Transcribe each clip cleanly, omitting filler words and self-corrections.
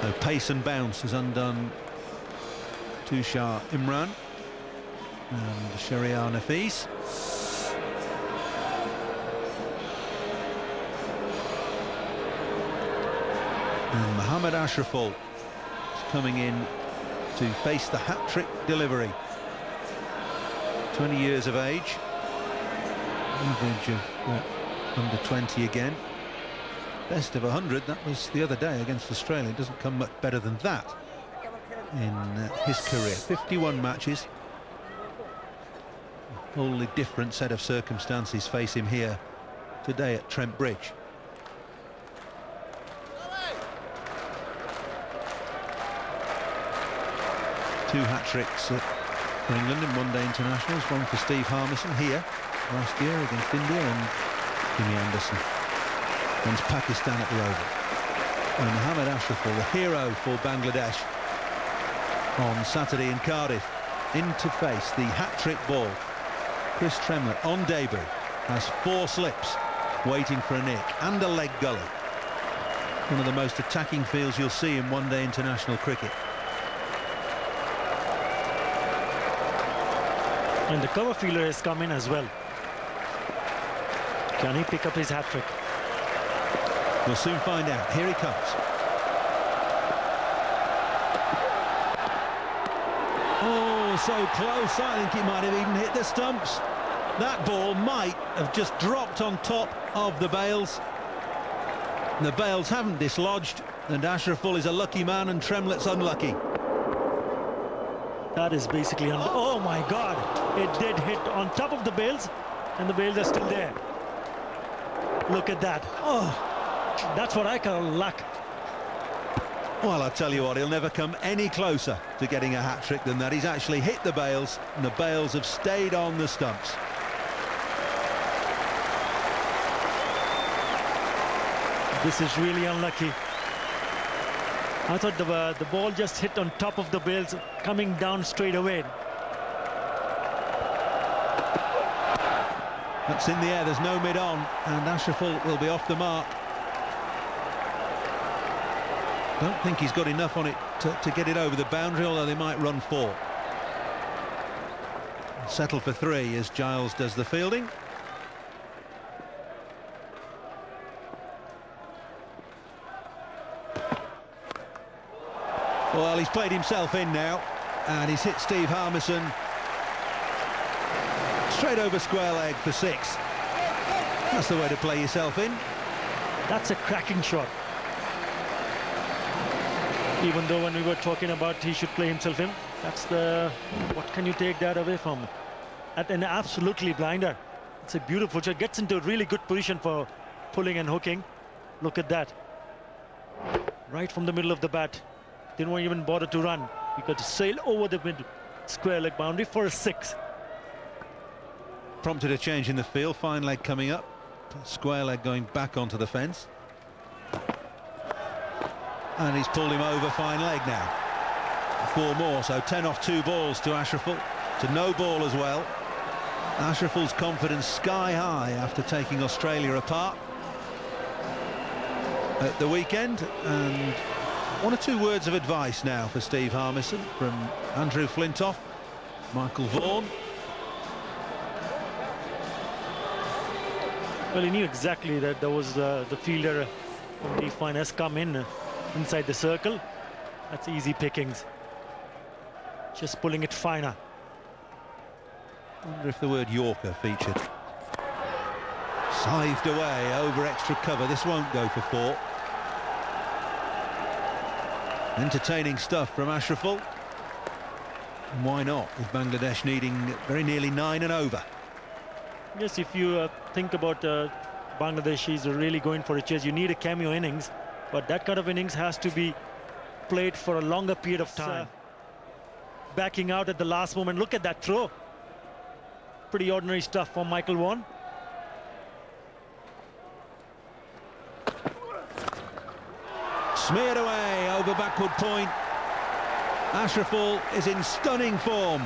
So pace and bounce has undone Tushar Imran and Shahriar Nafees. And Mohammad Ashraful is coming in to face the hat-trick delivery. 20 years of age, average of under 20 again. Best of 100, that was the other day against Australia. It doesn't come much better than that in his career. 51 matches. A wholly different set of circumstances face him here today at Trent Bridge. Two hat-tricks for England in one-day internationals, one for Steve Harmison here last year against India, and Jimmy Anderson against Pakistan at the Oval. And Mohammad Ashraful, the hero for Bangladesh on Saturday in Cardiff, in to face the hat-trick ball. Chris Tremlett on debut has 4 slips waiting for a nick and a leg gully. One of the most attacking fields you'll see in one-day international cricket. And the cover fielder has come in as well. Can he pick up his hat-trick? We'll soon find out. Here he comes. Oh, so close. I think he might have even hit the stumps. That ball might have just dropped on top of the bails. The bails haven't dislodged, and Ashraful is a lucky man and Tremlett's unlucky. That is basically... Oh, my God! It did hit on top of the bails, and the bails are still there. Look at that. Oh, that's what I call luck. Well, I'll tell you what, he'll never come any closer to getting a hat-trick than that. He's actually hit the bails, and the bails have stayed on the stumps. This is really unlucky. I thought the ball just hit on top of the bails, coming down straight away. That's in the air, there's no mid-on, and Ashraful will be off the mark. Don't think he's got enough on it to get it over the boundary, although they might run 4. Settle for 3 as Giles does the fielding. Well, he's played himself in now, and he's hit Steve Harmison straight over square leg for 6. That's the way to play yourself in. That's a cracking shot. Even though when we were talking about he should play himself in, that's the... What can you take that away from? At an absolutely blinder. It's a beautiful shot. Gets into a really good position for pulling and hooking. Look at that. Right from the middle of the bat. Didn't even bother to run. He got to sail over the mid square leg boundary for a 6. Prompted a change in the field. Fine leg coming up. Square leg going back onto the fence. And he's pulled him over. Fine leg now. 4 more, so 10 off 2 balls to Ashraful. To no ball as well. Ashraful's confidence sky high after taking Australia apart at the weekend. And 1 or 2 words of advice now for Steve Harmison from Andrew Flintoff, Michael Vaughan. Well, he knew exactly that there was the fielder from the fine has come in inside the circle. That's easy pickings. Just pulling it finer. I wonder if the word Yorker featured. Scythed away over extra cover. This won't go for 4. Entertaining stuff from Ashraful. And why not, with Bangladesh needing very nearly 9 and over. Yes, if you think about Bangladesh is really going for a chase, you need a cameo innings, but that kind of innings has to be played for a longer period of time. Backing out at the last moment. Look at that throw. Pretty ordinary stuff from Michael Vaughan. Smeared away over backward point. Ashraful is in stunning form.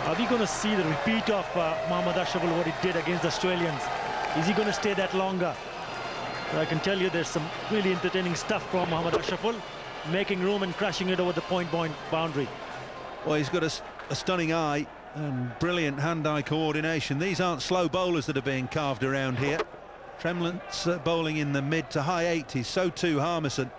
Are we going to see the repeat of Mohammad Ashraful, what he did against the Australians? Is he going to stay that longer? But I can tell you there's some really entertaining stuff from Mohammad Ashraful, making room and crashing it over the point boundary. Well, he's got a stunning eye and brilliant hand-eye coordination. These aren't slow bowlers that are being carved around here. Tremlett's bowling in the mid to high 80s, so too Harmison.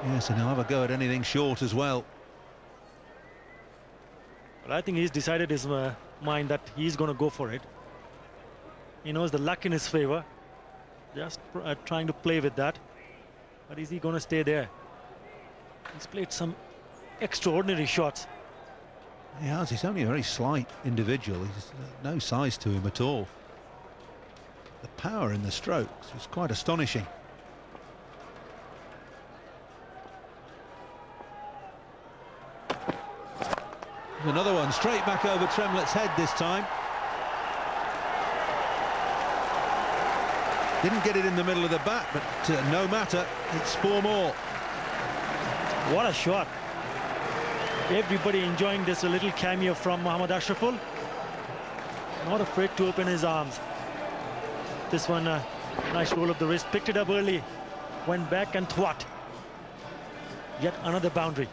Yes, and he'll have a go at anything short as well. But I think he's decided his mind that he's going to go for it. He knows the luck in his favor. Just trying to play with that. But is he going to stay there? He's played some extraordinary shots. He has. He's only a very slight individual. He's no size to him at all. The power in the strokes is quite astonishing. Another one straight back over Tremlett's head this time. Didn't get it in the middle of the bat, but no matter, it's 4 more. What a shot. Everybody enjoying this little cameo from Mohammad Ashraful. Not afraid to open his arms. This one, nice roll of the wrist, picked it up early, went back and thwart. Yet another boundary.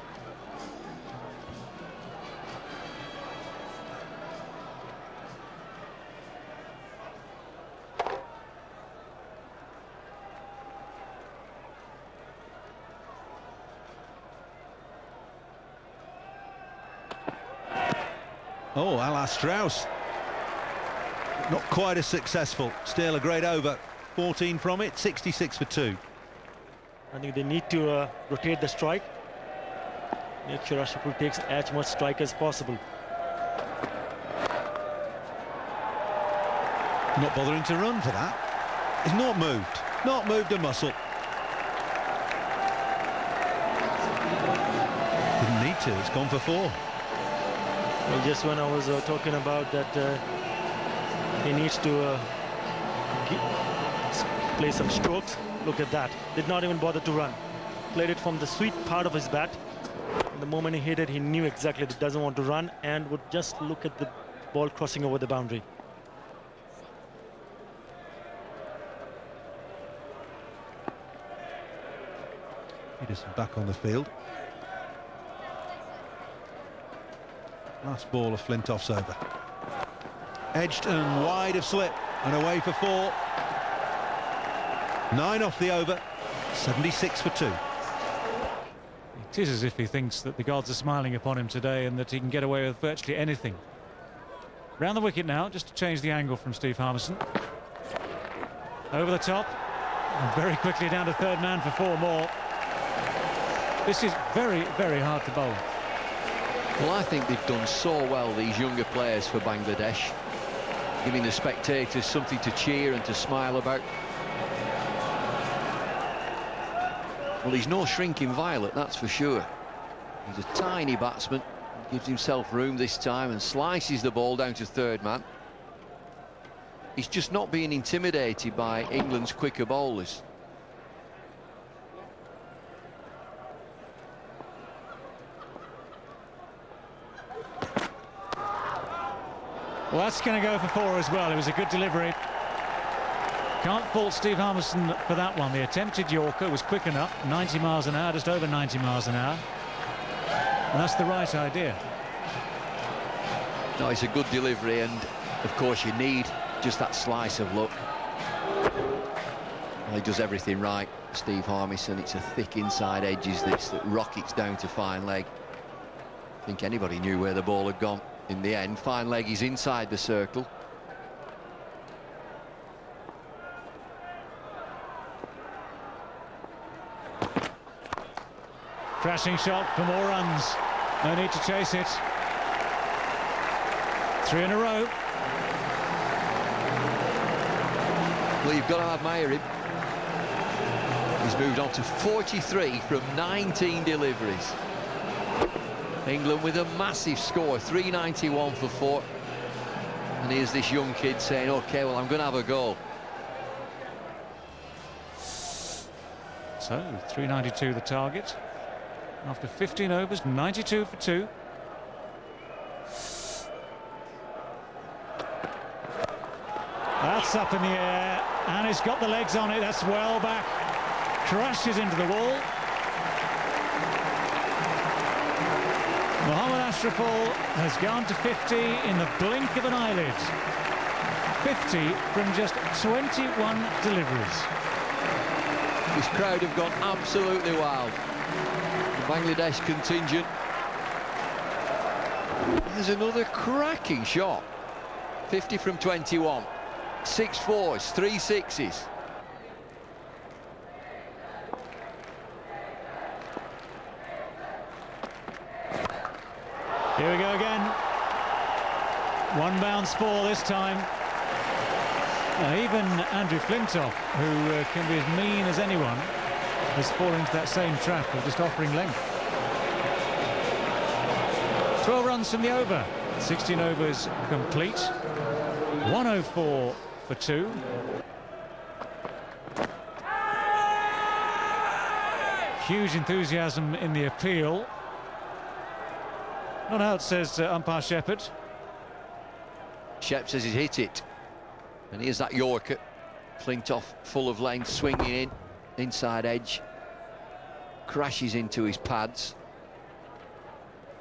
Oh, a la Strauss. Not quite as successful. Still a great over. 14 from it, 66 for 2. I think they need to rotate the strike. Make sure Ashraful takes as much strike as possible. Not bothering to run for that. He's not moved. Not moved a muscle. Didn't need to. It's gone for 4. Well, just when I was talking about that, he needs to play some strokes. Look at that. Did not even bother to run. Played it from the sweet part of his bat. And the moment he hit it, he knew exactly that he doesn't want to run and would just look at the ball crossing over the boundary. Peterson back on the field. Last ball of Flintoff's over. Edged and wide of slip and away for 4. 9 off the over, 76 for 2. It is as if he thinks that the gods are smiling upon him today and that he can get away with virtually anything. Round the wicket now, just to change the angle from Steve Harmison. Over the top, and very quickly down to third man for 4 more. This is very, very hard to bowl. Well, I think they've done so well, these younger players for Bangladesh, giving the spectators something to cheer and to smile about. Well, he's no shrinking violet, that's for sure. He's a tiny batsman, gives himself room this time and slices the ball down to third man. He's just not being intimidated by England's quicker bowlers. Well, that's going to go for 4 as well. It was a good delivery. Can't fault Steve Harmison for that one. The attempted Yorker was quick enough, 90 miles an hour, just over 90 miles an hour. And that's the right idea. No, it's a good delivery, and of course you need just that slice of luck. Well, he does everything right, Steve Harmison. It's a thick inside edges this that rockets down to fine leg. I think anybody knew where the ball had gone. In the end, fine leg is inside the circle. Crashing shot for more runs. No need to chase it. 3 in a row. Well, you've got to admire him. He's moved on to 43 from 19 deliveries. England with a massive score, 391 for 4. And here's this young kid saying, OK, well, I'm going to have a go. So, 392 the target. After 15 overs, 92 for 2. That's up in the air, and it's got the legs on it. That's well back. Crashes into the wall. Mohammad Ashraful has gone to 50 in the blink of an eyelid. 50 from just 21 deliveries. This crowd have gone absolutely wild. The Bangladesh contingent. There's another cracking shot. 50 from 21. 6 fours, 3 sixes. Here we go again. One bounce four this time. Now, even Andrew Flintoff, who can be as mean as anyone, has fallen into that same trap of just offering length. 12 runs from the over. 16 overs complete. 104 for 2. Huge enthusiasm in the appeal. Not out, says umpire Shepherd. Shep says he's hit it. And here's that Yorker. Flintoff full of length, swinging in. Inside edge. Crashes into his pads.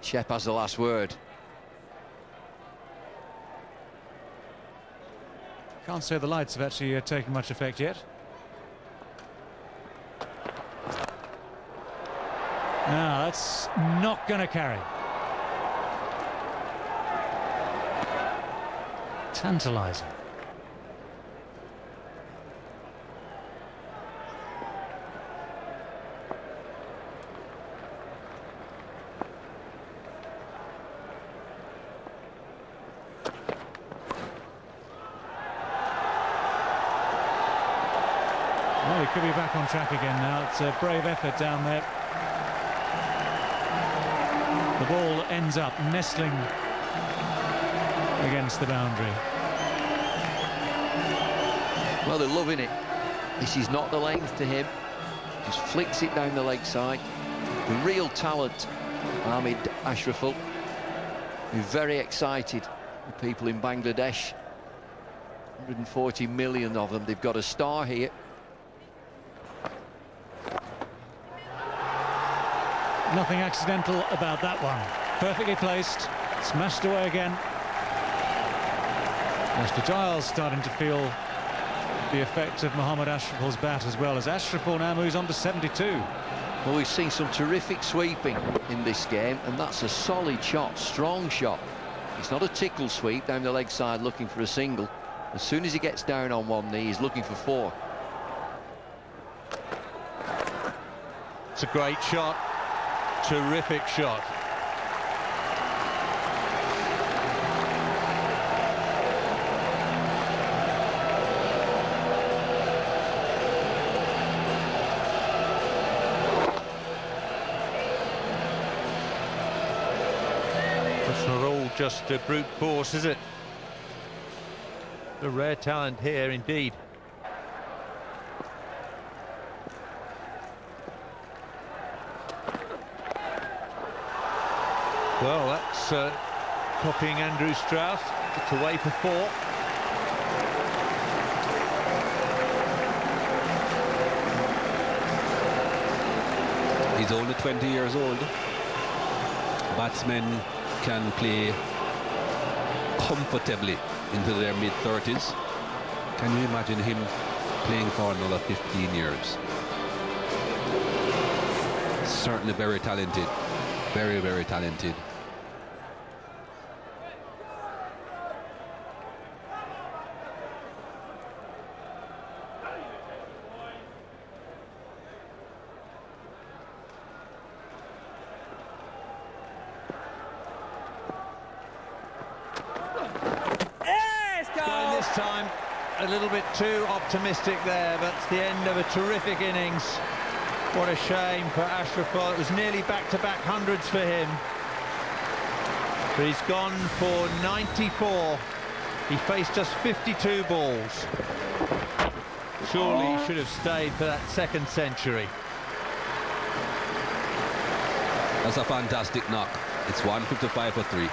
Shep has the last word. Can't say the lights have actually taken much effect yet. No, that's not going to carry. Tantalising. Well, he could be back on track again now. It's a brave effort down there. The ball ends up nestling against the boundary. Well, they're loving it. This is not the length to him. Just flicks it down the leg side. The real talent, Mohammad Ashraful. We're very excited. The people in Bangladesh, 140 million of them. They've got a star here. Nothing accidental about that one. Perfectly placed, smashed away again. Mr. Giles starting to feel the effect of Mohammad Ashraful's bat as well, as Ashraful now moves on to 72. Well, we've seen some terrific sweeping in this game, and that's a solid shot, strong shot. It's not a tickle sweep down the leg side looking for a single. As soon as he gets down on one knee, he's looking for 4. It's a great shot. Terrific shot. It's not all just brute force, is it? A rare talent here indeed. Well, that's copying Andrew Strauss. It's away for 4. He's only 20 years old. Batsmen can play comfortably into their mid-30s. Can you imagine him playing for another 15 years? Certainly very talented. Very, very talented. Going this time a little bit too optimistic there, but it's the end of a terrific innings. What a shame for Ashraful. It was nearly back-to-back hundreds for him. But he's gone for 94. He faced just 52 balls. Surely he should have stayed for that second century. That's a fantastic knock. It's 155 for 3.